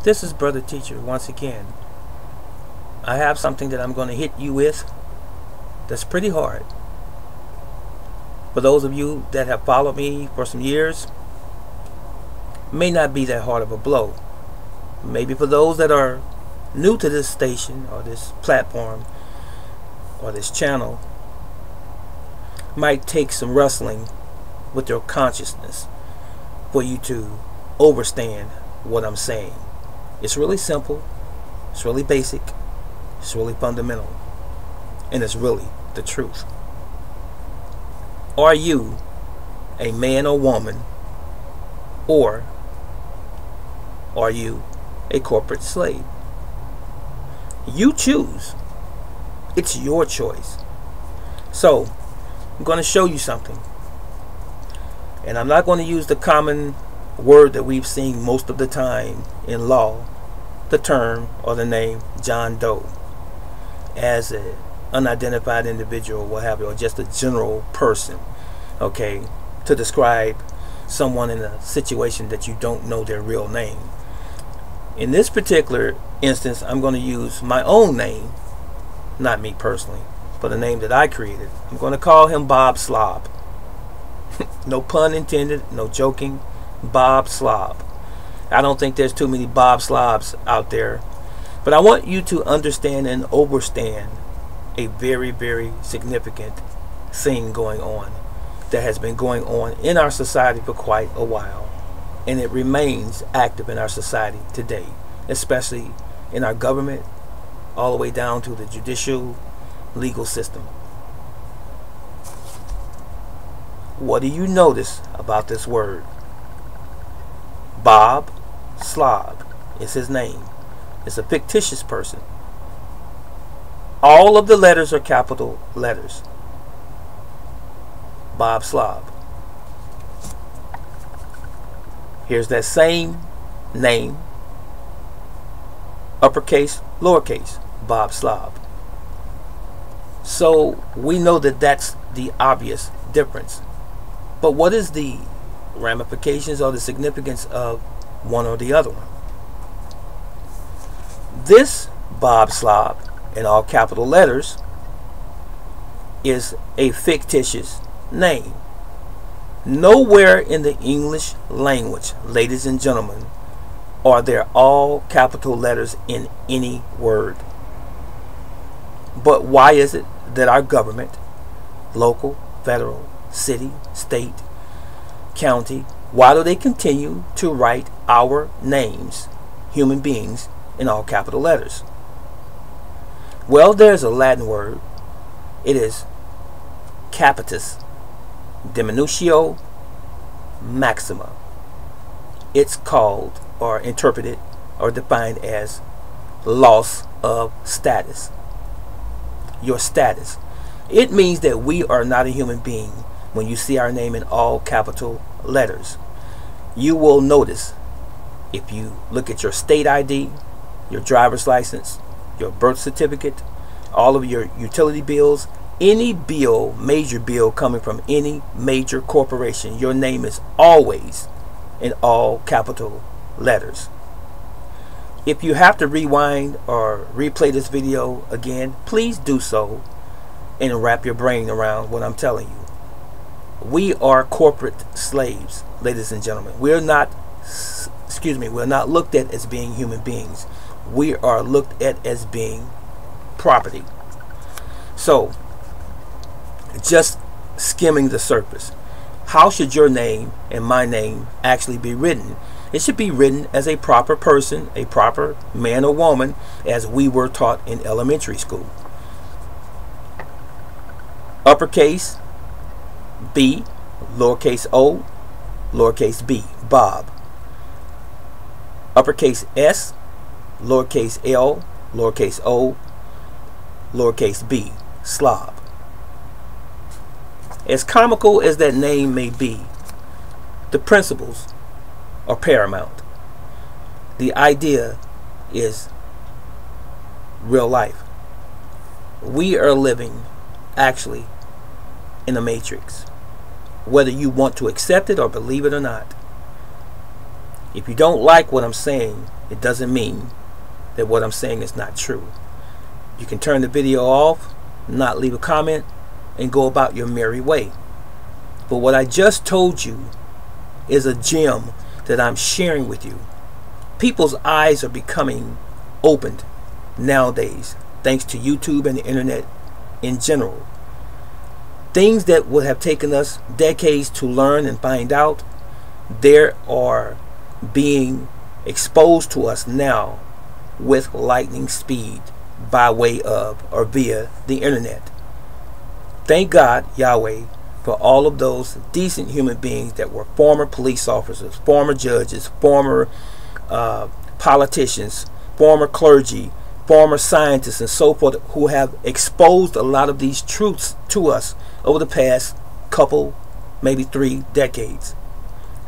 This is Brother Teacher once again. I have something that I'm going to hit you with that's pretty hard. For those of you that have followed me for some years, it may not be that hard of a blow. Maybe for those that are new to this station or this platform or this channel, might take some wrestling with your consciousness for you to understand what I'm saying. It's really simple, it's really basic, it's really fundamental, and it's really the truth. Are you a man or woman, or are you a corporate slave? You choose. It's your choice. So I'm going to show you something, and I'm not going to use the common word that we've seen most of the time in law, the term or the name John Doe, as an unidentified individual, what have you, or just a general person, okay, to describe someone in a situation that you don't know their real name. In this particular instance, I'm going to use my own name, not me personally, but a name that I created. I'm going to call him Bob Slob. No pun intended, no joking. Bob Slob. I don't think there's too many Bob Slobs out there, but I want you to understand and overstand a very, very significant thing going on that has been going on in our society for quite a while, and it remains active in our society today, especially in our government, all the way down to the judicial legal system. What do you notice about this word? Bob Slob is his name. It's a fictitious person. All of the letters are capital letters. Bob Slob. Here's that same name, uppercase, lowercase, Bob Slob. So we know that that's the obvious difference. But what is the ramifications or the significance of one or the other one? This Bob Slob, in all capital letters, is a fictitious name. Nowhere in the English language, ladies and gentlemen, are there all capital letters in any word. But why is it that our government, local, federal, city, state, county, why do they continue to write our names, human beings, in all capital letters? Well, there's a Latin word. It is capitis diminutio maxima. It's called or interpreted or defined as loss of status. Your status. It means that we are not a human being when you see our name in all capital letters. You will notice, if you look at your state ID, your driver's license, your birth certificate, all of your utility bills, any bill, major bill coming from any major corporation, your name is always in all capital letters. If you have to rewind or replay this video again, please do so and wrap your brain around what I'm telling you. We are corporate slaves, ladies and gentlemen. We're not looked at as being human beings. We are looked at as being property. So, just skimming the surface, how should your name and my name actually be written? It should be written as a proper person, a proper man or woman, as we were taught in elementary school. Uppercase B, lowercase o, lowercase b, Bob. Uppercase S, lowercase l, lowercase o, lowercase b, Slob. As comical as that name may be, the principles are paramount. The idea is real life. We are living actually in a matrix, whether you want to accept it or believe it or not. If you don't like what I'm saying, it doesn't mean that what I'm saying is not true. You can turn the video off, not leave a comment, and go about your merry way. But what I just told you is a gem that I'm sharing with you. People's eyes are becoming opened nowadays, thanks to YouTube and the internet in general. Things that would have taken us decades to learn and find out, there are being exposed to us now with lightning speed by way of or via the internet. Thank God, Yahweh, for all of those decent human beings that were former police officers, former judges, former politicians, former clergy, former scientists, and so forth, who have exposed a lot of these truths to us over the past couple, maybe 3 decades.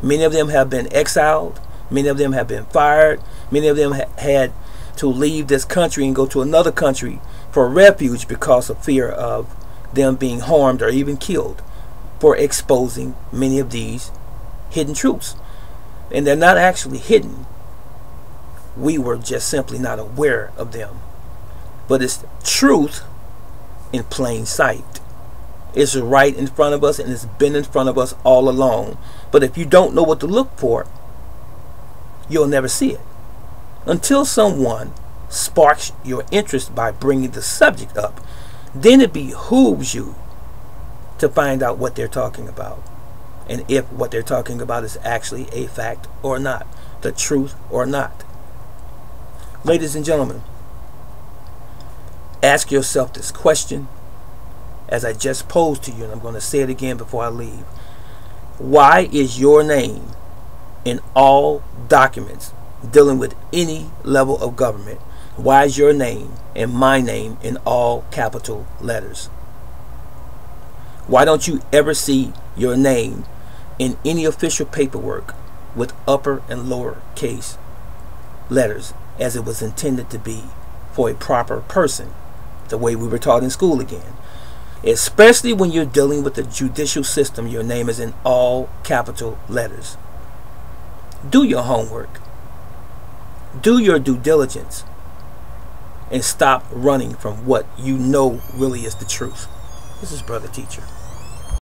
Many of them have been exiled. Many of them have been fired. Many of them had to leave this country and go to another country for refuge because of fear of them being harmed or even killed for exposing many of these hidden truths. And they're not actually hidden. We were just simply not aware of them. But it's truth in plain sight. It's right in front of us, and it's been in front of us all along. But if you don't know what to look for, you'll never see it. Until someone sparks your interest by bringing the subject up, then it behooves you to find out what they're talking about, and if what they're talking about is actually a fact or not, the truth or not. Ladies and gentlemen, ask yourself this question as I just posed to you, and I'm going to say it again before I leave. Why is your name in all documents dealing with any level of government? Why is your name and my name in all capital letters? Why don't you ever see your name in any official paperwork with upper and lower case letters, as it was intended to be for a proper person, the way we were taught in school again? Especially when you're dealing with the judicial system, your name is in all capital letters. Do your homework. Do your due diligence. And stop running from what you know really is the truth. This is Brother Teacher.